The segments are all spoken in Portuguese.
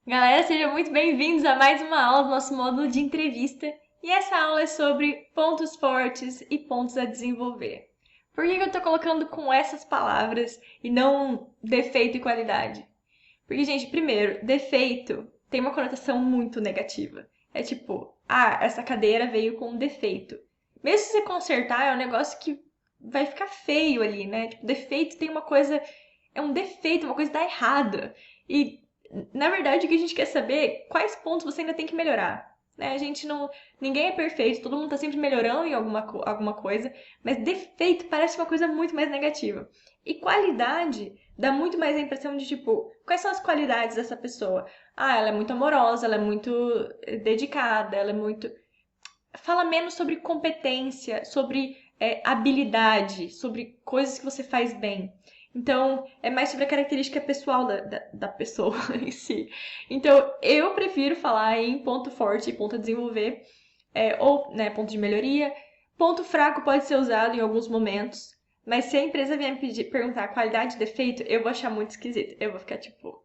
Galera, sejam muito bem-vindos a mais uma aula do nosso módulo de entrevista. E essa aula é sobre pontos fortes e pontos a desenvolver. Por que eu tô colocando com essas palavras e não defeito e qualidade? Porque, gente, primeiro, defeito tem uma conotação muito negativa. É tipo, essa cadeira veio com um defeito. Mesmo se você consertar, é um negócio que vai ficar feio ali, né? Tipo, defeito tem uma coisa. É um defeito, uma coisa dá errada. E, na verdade, o que a gente quer saber é quais pontos você ainda tem que melhorar. Né? A gente não. Ninguém é perfeito, todo mundo tá sempre melhorando em alguma coisa, mas defeito parece uma coisa muito mais negativa. E qualidade dá muito mais a impressão de tipo, quais são as qualidades dessa pessoa? Ela é muito amorosa, ela é muito dedicada, ela é muito. Fala menos sobre competência, sobre habilidade, sobre coisas que você faz bem. Então, é mais sobre a característica pessoal da pessoa em si. Então, eu prefiro falar em ponto forte e ponto a desenvolver, ou né, ponto de melhoria. Ponto fraco pode ser usado em alguns momentos, mas se a empresa vier me perguntar qualidade e defeito, eu vou achar muito esquisito. Eu vou ficar tipo,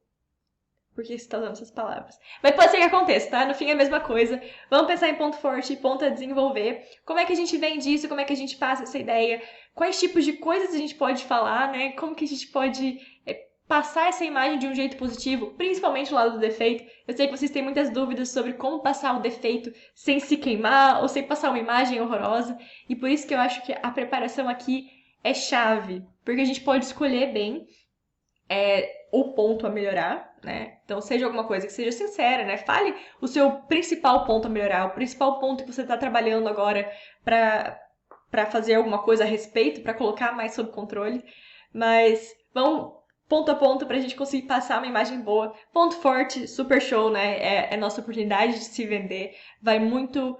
por que você está usando essas palavras? Mas pode ser que aconteça, tá? No fim é a mesma coisa. Vamos pensar em ponto forte e ponto a desenvolver. Como é que a gente vende isso? Como é que a gente passa essa ideia? Quais tipos de coisas a gente pode falar, né? Como que a gente pode passar essa imagem de um jeito positivo, principalmente o lado do defeito. Eu sei que vocês têm muitas dúvidas sobre como passar o defeito sem se queimar ou sem passar uma imagem horrorosa, e por isso que eu acho que a preparação aqui é chave, porque a gente pode escolher bem o ponto a melhorar, né? Então, seja alguma coisa que seja sincera, né? Fale o seu principal ponto a melhorar, o principal ponto que você está trabalhando agora para fazer alguma coisa a respeito, para colocar mais sob controle. Mas vamos ponto a ponto para a gente conseguir passar uma imagem boa. Ponto forte, super show, né? É nossa oportunidade de se vender. Vai muito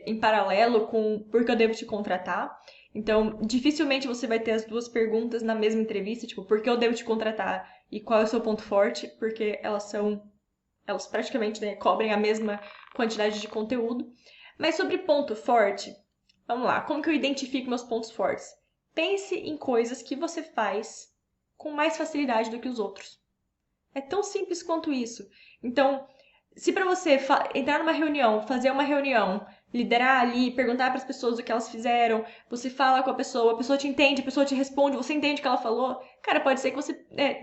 em paralelo com por que eu devo te contratar. Então, dificilmente você vai ter as duas perguntas na mesma entrevista, tipo, por que eu devo te contratar e qual é o seu ponto forte, porque elas praticamente, né, cobrem a mesma quantidade de conteúdo. Mas sobre ponto forte, vamos lá, como que eu identifico meus pontos fortes? Pense em coisas que você faz com mais facilidade do que os outros. É tão simples quanto isso. Então, se para você entrar numa reunião, fazer uma reunião, liderar ali, perguntar para as pessoas o que elas fizeram, você fala com a pessoa te entende, a pessoa te responde, você entende o que ela falou, cara, pode ser que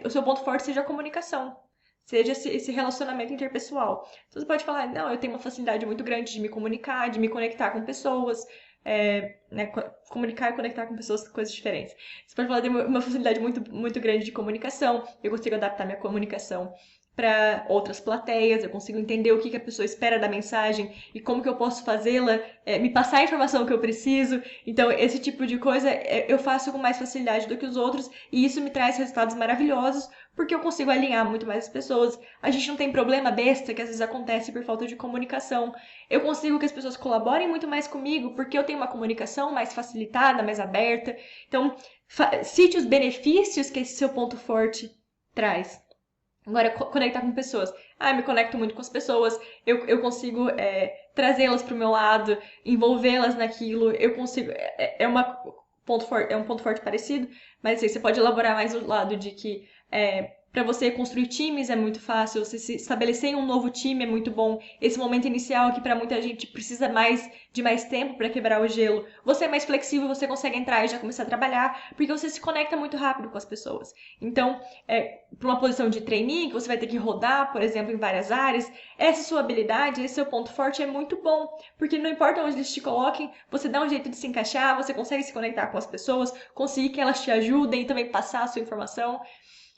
o seu ponto forte seja a comunicação. Seja esse relacionamento interpessoal. Então você pode falar, não, eu tenho uma facilidade muito grande de me comunicar, de me conectar com pessoas, né, comunicar e conectar com pessoas, coisas diferentes. Você pode falar de uma facilidade muito grande de comunicação, eu consigo adaptar minha comunicação para outras plateias, eu consigo entender o que a pessoa espera da mensagem e como que eu posso fazê-la me passar a informação que eu preciso. Então, esse tipo de coisa eu faço com mais facilidade do que os outros e isso me traz resultados maravilhosos porque eu consigo alinhar muito mais as pessoas. A gente não tem problema besta que às vezes acontece por falta de comunicação. Eu consigo que as pessoas colaborem muito mais comigo porque eu tenho uma comunicação mais facilitada, mais aberta. Então, cite os benefícios que esse seu ponto forte traz. Agora, conectar com pessoas. Eu me conecto muito com as pessoas, eu consigo trazê-las para o meu lado, envolvê-las naquilo, eu consigo. É um ponto forte parecido, mas assim, você pode elaborar mais o lado de que para você construir times é muito fácil, você se estabelecer em um novo time é muito bom. Esse momento inicial que para muita gente precisa de mais tempo para quebrar o gelo, você é mais flexível, você consegue entrar e já começar a trabalhar, porque você se conecta muito rápido com as pessoas. Então, para uma posição de trainee, que você vai ter que rodar, por exemplo, em várias áreas, essa sua habilidade, esse seu ponto forte é muito bom, porque não importa onde eles te coloquem, você dá um jeito de se encaixar, você consegue se conectar com as pessoas, conseguir que elas te ajudem e também passar a sua informação.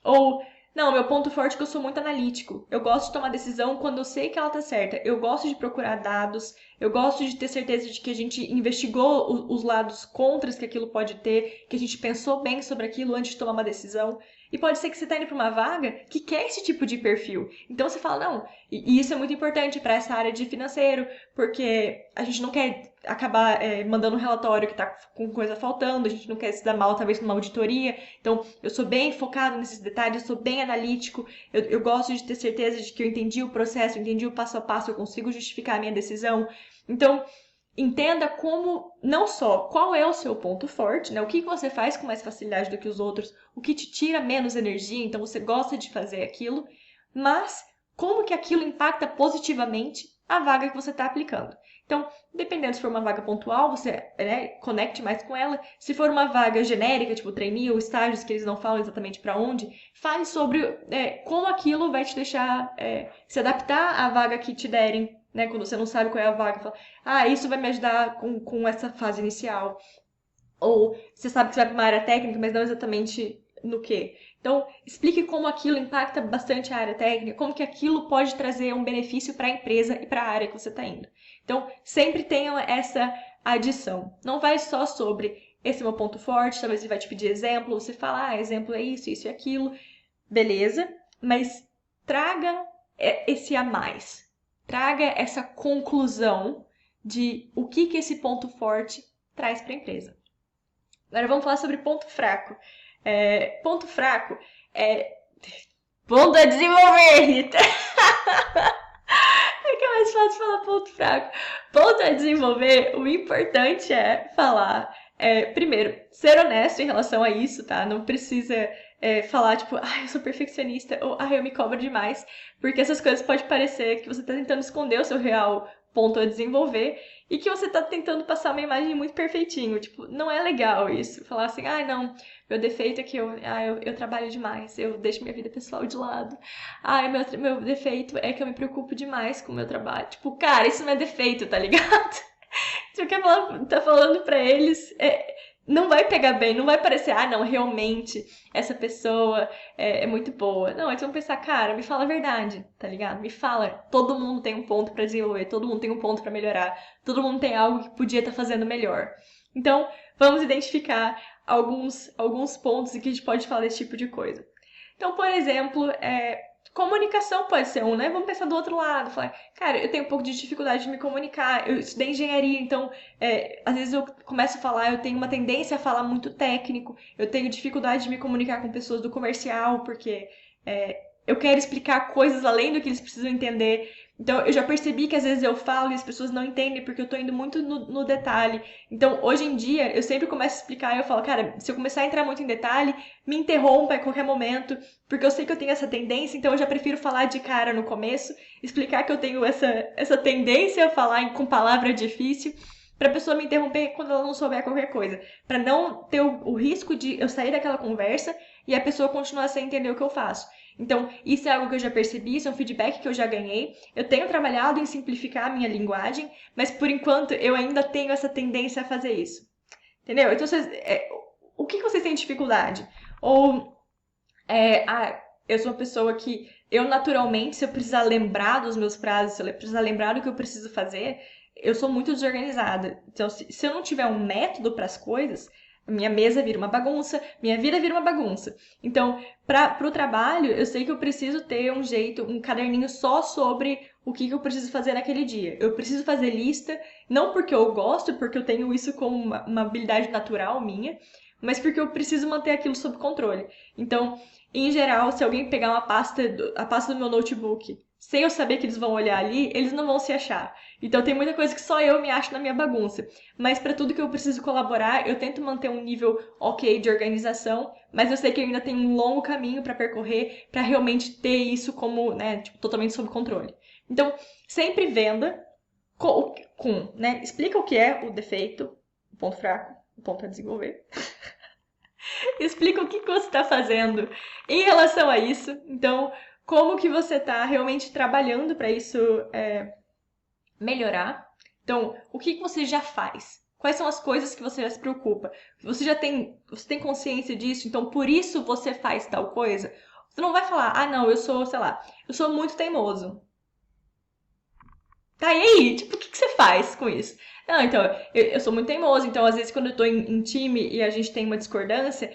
Ou, não, meu ponto forte é que eu sou muito analítico. Eu gosto de tomar decisão quando eu sei que ela tá certa. Eu gosto de procurar dados, eu gosto de ter certeza de que a gente investigou os lados contras que aquilo pode ter, que a gente pensou bem sobre aquilo antes de tomar uma decisão. E pode ser que você tá indo para uma vaga que quer esse tipo de perfil. Então você fala, não, e isso é muito importante para essa área de financeiro, porque a gente não quer acabar mandando um relatório que tá com coisa faltando, a gente não quer se dar mal, talvez, numa auditoria. Então, eu sou bem focado nesses detalhes, eu sou bem analítico, eu gosto de ter certeza de que eu entendi o processo, eu entendi o passo a passo, eu consigo justificar a minha decisão. Então, entenda como, não só qual é o seu ponto forte, né? O que você faz com mais facilidade do que os outros, o que te tira menos energia, então você gosta de fazer aquilo, mas como que aquilo impacta positivamente a vaga que você está aplicando. Então, dependendo se for uma vaga pontual, você conecte mais com ela. Se for uma vaga genérica, tipo trainee ou estágios, que eles não falam exatamente para onde, fale sobre como aquilo vai te deixar se adaptar à vaga que te derem, né? Quando você não sabe qual é a vaga, fala, isso vai me ajudar com essa fase inicial. Ou você sabe que você vai para uma área técnica, mas não exatamente no quê. Então, explique como aquilo impacta bastante a área técnica, como que aquilo pode trazer um benefício para a empresa e para a área que você está indo. Então, sempre tenham essa adição. Não vai só sobre esse é meu ponto forte, talvez ele vai te pedir exemplo, você fala, exemplo é isso, isso e aquilo, beleza, mas traga esse a mais. Traga essa conclusão de o que esse ponto forte traz para a empresa. Agora vamos falar sobre ponto fraco. Ponto fraco é ponto a desenvolver, Rita. É que é mais fácil falar ponto fraco. Ponto a desenvolver, o importante é falar, primeiro, ser honesto em relação a isso, tá? Não precisa falar, tipo, eu sou perfeccionista, ou eu me cobro demais, porque essas coisas podem parecer que você tá tentando esconder o seu real ponto a desenvolver e que você tá tentando passar uma imagem muito perfeitinho. Tipo, não é legal isso. Falar assim, não, meu defeito é que eu trabalho demais, eu deixo minha vida pessoal de lado. Meu defeito é que eu me preocupo demais com o meu trabalho. Tipo, cara, isso não é defeito, tá ligado? Você tá falando pra eles, não vai pegar bem, não vai parecer, não, realmente, essa pessoa é muito boa. Não, eles vão pensar, cara, me fala a verdade, tá ligado? Me fala, todo mundo tem um ponto pra desenvolver, todo mundo tem um ponto pra melhorar, todo mundo tem algo que podia estar fazendo melhor. Então, vamos identificar alguns pontos em que a gente pode falar desse tipo de coisa. Então, por exemplo, comunicação pode ser um, né? Vamos pensar do outro lado. Falar, cara, eu tenho um pouco de dificuldade de me comunicar. Eu estudei engenharia, então às vezes eu começo a falar, eu tenho uma tendência a falar muito técnico. Eu tenho dificuldade de me comunicar com pessoas do comercial, porque eu quero explicar coisas além do que eles precisam entender. Então, eu já percebi que às vezes eu falo e as pessoas não entendem porque eu tô indo muito no detalhe. Então, hoje em dia, eu sempre começo a explicar e eu falo, cara, se eu começar a entrar muito em detalhe, me interrompa a qualquer momento, porque eu sei que eu tenho essa tendência, então eu já prefiro falar de cara no começo, explicar que eu tenho essa tendência a falar com palavra difícil, pra pessoa me interromper quando ela não souber qualquer coisa. Pra não ter o risco de eu sair daquela conversa e a pessoa continuar sem entender o que eu faço. Então, isso é algo que eu já percebi, isso é um feedback que eu já ganhei. Eu tenho trabalhado em simplificar a minha linguagem, mas por enquanto eu ainda tenho essa tendência a fazer isso. Entendeu? Então, o que vocês têm dificuldade? Ou, eu sou uma pessoa que eu naturalmente, se eu precisar lembrar dos meus prazos, se eu precisar lembrar do que eu preciso fazer, eu sou muito desorganizada. Então, se eu não tiver um método para as coisas, minha mesa vira uma bagunça, minha vida vira uma bagunça. Então, para o trabalho, eu sei que eu preciso ter um jeito, um caderninho só sobre o que eu preciso fazer naquele dia. Eu preciso fazer lista, não porque eu gosto, porque eu tenho isso como uma habilidade natural minha, mas porque eu preciso manter aquilo sob controle. Então, em geral, se alguém pegar a pasta do meu notebook, sem eu saber que eles vão olhar ali, eles não vão se achar. Então tem muita coisa que só eu me acho na minha bagunça. Mas para tudo que eu preciso colaborar, eu tento manter um nível ok de organização, mas eu sei que eu ainda tenho um longo caminho para percorrer para realmente ter isso como, né, tipo, totalmente sob controle. Então, sempre venda né, explica o que é o defeito, o ponto fraco, o ponto a desenvolver. Explica o que você está fazendo em relação a isso. Então, como que você está realmente trabalhando para isso melhorar. Então, o que você já faz? Quais são as coisas que você já se preocupa? Você tem consciência disso, então por isso você faz tal coisa? Você não vai falar, não, eu sou, sei lá, eu sou muito teimoso. Tá, e aí? Tipo, o que você faz com isso? Não, então, eu sou muito teimoso, então às vezes quando eu tô em time e a gente tem uma discordância,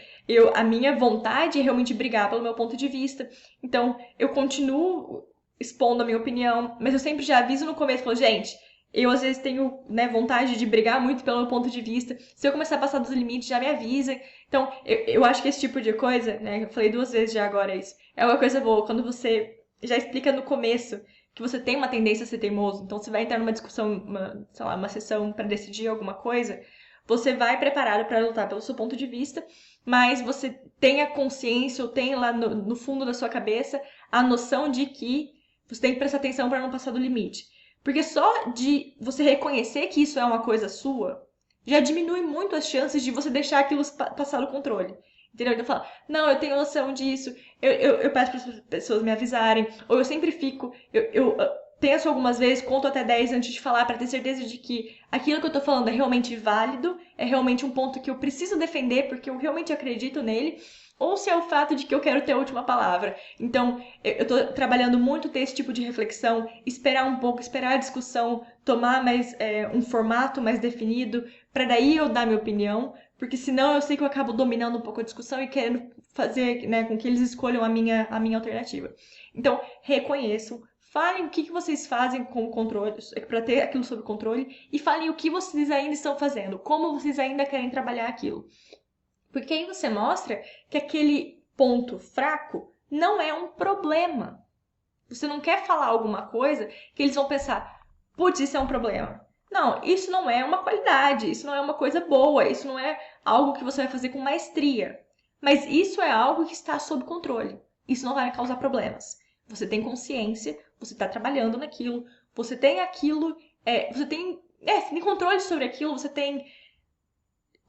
a minha vontade é realmente brigar pelo meu ponto de vista. Então, eu continuo expondo a minha opinião, mas eu sempre já aviso no começo, falo, gente, eu às vezes tenho, né, vontade de brigar muito pelo meu ponto de vista. Se eu começar a passar dos limites, já me avisem. Então, eu acho que esse tipo de coisa, né, eu falei 2 vezes já agora isso, é uma coisa boa, quando você já explica no começo que você tem uma tendência a ser teimoso, então você vai entrar numa discussão, sei lá, uma sessão para decidir alguma coisa, você vai preparado para lutar pelo seu ponto de vista, mas você tem a consciência ou tem lá no fundo da sua cabeça a noção de que Você tem que prestar atenção para não passar do limite. Porque só de você reconhecer que isso é uma coisa sua, já diminui muito as chances de você deixar aquilo passar do controle. Entendeu? Então fala, não, eu tenho noção disso, eu peço para as pessoas me avisarem, ou eu sempre fico, eu penso algumas vezes, conto até 10 antes de falar, para ter certeza de que aquilo que eu tô falando é realmente válido, é realmente um ponto que eu preciso defender, porque eu realmente acredito nele, ou se é o fato de que eu quero ter a última palavra. Então, eu tô trabalhando muito ter esse tipo de reflexão, esperar um pouco, esperar a discussão tomar mais um formato mais definido, para daí eu dar minha opinião, porque senão eu sei que eu acabo dominando um pouco a discussão e querendo fazer, né, com que eles escolham a minha alternativa. Então, reconheçam, falem o que vocês fazem com o controle, para ter aquilo sob controle, e falem o que vocês ainda estão fazendo, como vocês ainda querem trabalhar aquilo. Porque aí você mostra que aquele ponto fraco não é um problema. Você não quer falar alguma coisa que eles vão pensar, putz, isso é um problema. Não, isso não é uma qualidade, isso não é uma coisa boa, isso não é algo que você vai fazer com maestria. Mas isso é algo que está sob controle. Isso não vai causar problemas. Você tem consciência, você está trabalhando naquilo, você tem aquilo, você tem controle sobre aquilo, você tem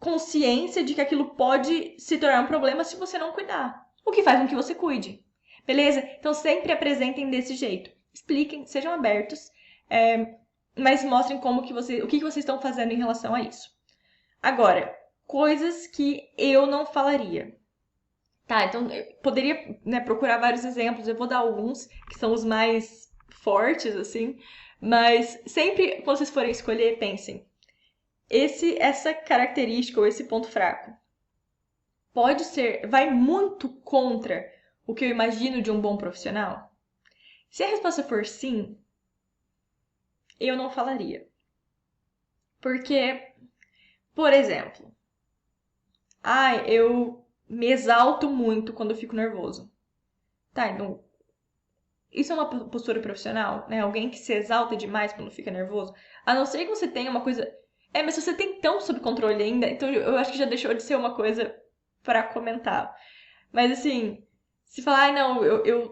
consciência de que aquilo pode se tornar um problema se você não cuidar. O que faz com que você cuide. Beleza? Então sempre apresentem desse jeito. Expliquem, sejam abertos, mas mostrem o que vocês estão fazendo em relação a isso. Agora, coisas que eu não falaria. Tá, então eu poderia, né, procurar vários exemplos. Eu vou dar alguns que são os mais fortes, assim. Mas sempre quando vocês forem escolher, pensem. Essa característica ou esse ponto fraco vai muito contra o que eu imagino de um bom profissional? Se a resposta for sim, eu não falaria. Porque, por exemplo, eu me exalto muito quando eu fico nervoso. Tá, então, isso é uma postura profissional, né? Alguém que se exalta demais quando fica nervoso. A não ser que você tenha uma coisa... mas se você tem tão sob controle ainda, então eu acho que já deixou de ser uma coisa pra comentar. Mas assim, se falar, não,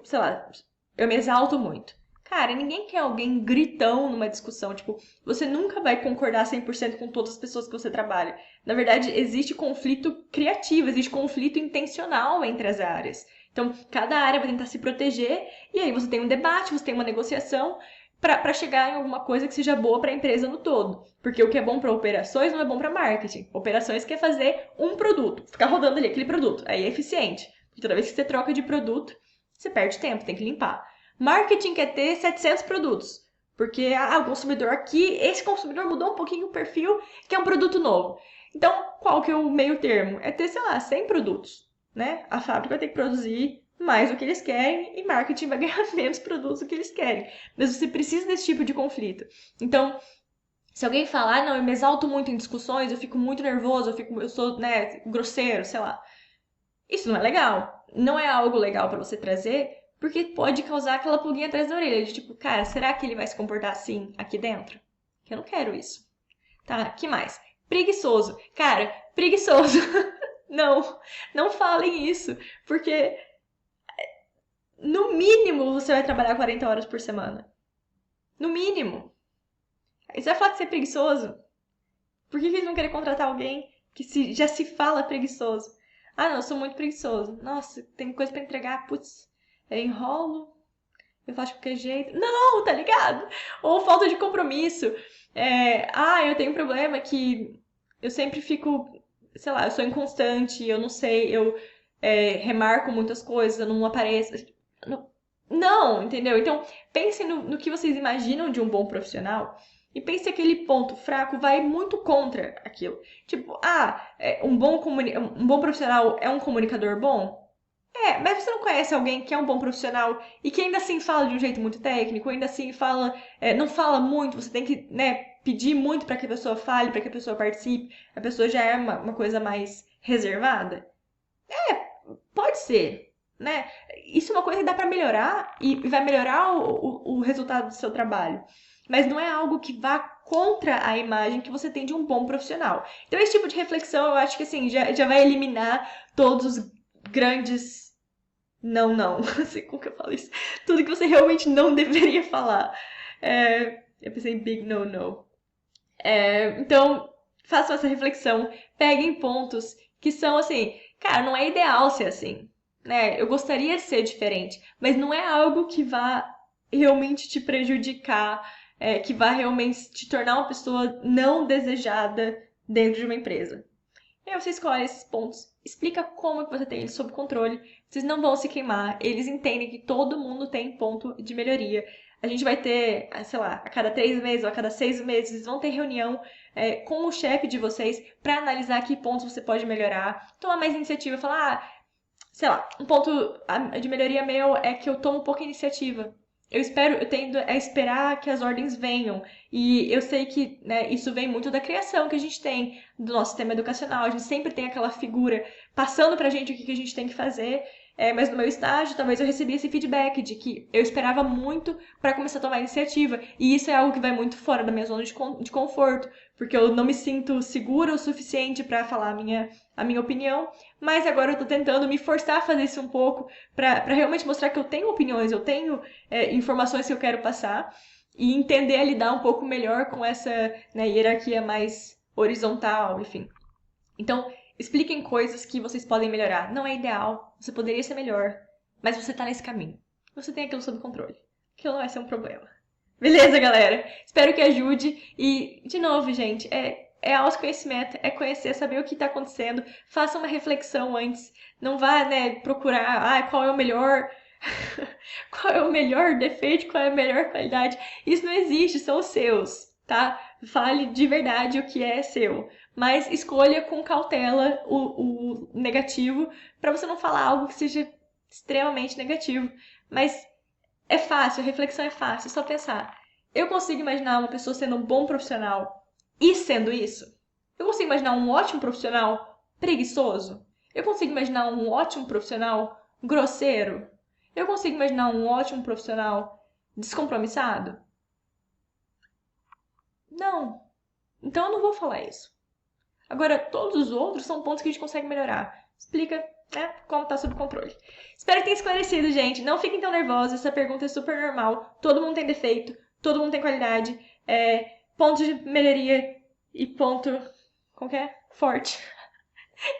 sei lá, eu me exalto muito. Cara, ninguém quer alguém gritão numa discussão. Tipo, você nunca vai concordar 100% com todas as pessoas que você trabalha. Na verdade, existe conflito criativo, existe conflito intencional entre as áreas. Então, cada área vai tentar se proteger e aí você tem um debate, você tem uma negociação para chegar em alguma coisa que seja boa para a empresa no todo. Porque o que é bom para operações não é bom para marketing. Operações quer fazer um produto, ficar rodando ali aquele produto. Aí é eficiente. Toda vez que você troca de produto, você perde tempo, tem que limpar. Marketing quer ter 700 produtos. Porque o consumidor aqui, esse consumidor mudou um pouquinho o perfil, que é um produto novo. Então, qual que é o meio termo? É ter, sei lá, 100 produtos, né? A fábrica vai ter que produzir mais do que eles querem e marketing vai ganhar menos produtos do que eles querem. Mas você precisa desse tipo de conflito. Então, se alguém falar, não, eu me exalto muito em discussões, eu fico muito nervoso, eu sou, né, grosseiro, sei lá. Isso não é legal. Não é algo legal pra você trazer, porque pode causar aquela pulguinha atrás da orelha, de tipo, cara, será que ele vai se comportar assim aqui dentro? Eu não quero isso. Tá, que mais? Preguiçoso. Cara, preguiçoso. Não, não falem isso, porque no mínimo você vai trabalhar 40 horas por semana. No mínimo. Aí você vai falar que você é preguiçoso? Por que eles vão querer contratar alguém que já se fala preguiçoso? Ah, não, eu sou muito preguiçoso. Nossa, tem coisa pra entregar, putz, eu enrolo, eu faço de qualquer jeito. Não, tá ligado? Ou falta de compromisso. Eu tenho um problema que eu sempre fico, sei lá, eu sou inconstante, eu não sei, eu remarco muitas coisas, eu não apareço. Não, entendeu? Então, pensem no que vocês imaginam de um bom profissional e pense que aquele ponto fraco vai muito contra aquilo. Tipo, um bom profissional é um comunicador bom? Mas você não conhece alguém que é um bom profissional e que ainda assim fala de um jeito muito técnico, ainda assim fala, não fala muito, você tem que, né, pedir muito para que a pessoa fale, para que a pessoa participe, a pessoa já é uma coisa mais reservada? Pode ser, né? Isso é uma coisa que dá para melhorar e vai melhorar o resultado do seu trabalho. Mas não é algo que vá contra a imagem que você tem de um bom profissional. Então, esse tipo de reflexão, eu acho que assim, já vai eliminar todos os grandes não. Assim, como que eu falo isso? Tudo que você realmente não deveria falar. Eu pensei em big no. Então, façam essa reflexão. Peguem pontos que são assim, cara, não é ideal ser assim, né? Eu gostaria de ser diferente, mas não é algo que vá realmente te prejudicar, que vá realmente te tornar uma pessoa não desejada dentro de uma empresa. E aí você escolhe esses pontos, explica como que você tem eles sob controle, vocês não vão se queimar, eles entendem que todo mundo tem ponto de melhoria. A gente vai ter, sei lá, a cada 3 meses ou a cada 6 meses, vocês vão ter reunião com o chefe de vocês para analisar que pontos você pode melhorar, tomar mais iniciativa, falar, sei lá, um ponto de melhoria meu é que eu tomo pouca iniciativa. Eu tendo a esperar que as ordens venham. E eu sei que, né, isso vem muito da criação que a gente tem do nosso sistema educacional. A gente sempre tem aquela figura passando pra gente o que a gente tem que fazer. Mas no meu estágio, talvez eu recebi esse feedback de que eu esperava muito para começar a tomar iniciativa. E isso é algo que vai muito fora da minha zona de conforto, porque eu não me sinto segura o suficiente para falar a minha opinião. Mas agora eu tô tentando me forçar a fazer isso um pouco para realmente mostrar que eu tenho opiniões, eu tenho informações que eu quero passar e entender a lidar um pouco melhor com essa, né, hierarquia mais horizontal, enfim. Então, expliquem coisas que vocês podem melhorar. Não é ideal, você poderia ser melhor, mas você tá nesse caminho. Você tem aquilo sob controle. Aquilo não vai ser um problema. Beleza, galera? Espero que ajude. E, de novo, gente, é autoconhecimento, é conhecer, saber o que está acontecendo. Faça uma reflexão antes. Não vá, né, procurar, qual é o melhor, qual é o melhor defeito, qual é a melhor qualidade. Isso não existe, são os seus, tá? Fale de verdade o que é seu. Mas escolha com cautela o negativo para você não falar algo que seja extremamente negativo. Mas é fácil, a reflexão é fácil, é só pensar. Eu consigo imaginar uma pessoa sendo um bom profissional e sendo isso? Eu consigo imaginar um ótimo profissional preguiçoso? Eu consigo imaginar um ótimo profissional grosseiro? Eu consigo imaginar um ótimo profissional descompromissado? Não. Então eu não vou falar isso. Agora, todos os outros são pontos que a gente consegue melhorar. Explica, né, como tá sob controle. Espero que tenha esclarecido, gente. Não fiquem tão nervosos, essa pergunta é super normal. Todo mundo tem defeito, todo mundo tem qualidade. Ponto de melhoria e ponto, como que é? Forte.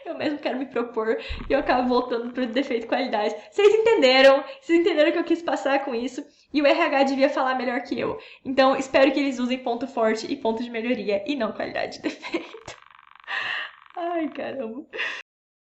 Eu mesmo quero me propor e eu acabo voltando pro defeito e qualidade. Vocês entenderam o que eu quis passar com isso. E o RH devia falar melhor que eu. Então, espero que eles usem ponto forte e ponto de melhoria e não qualidade e defeito. Ai, caramba.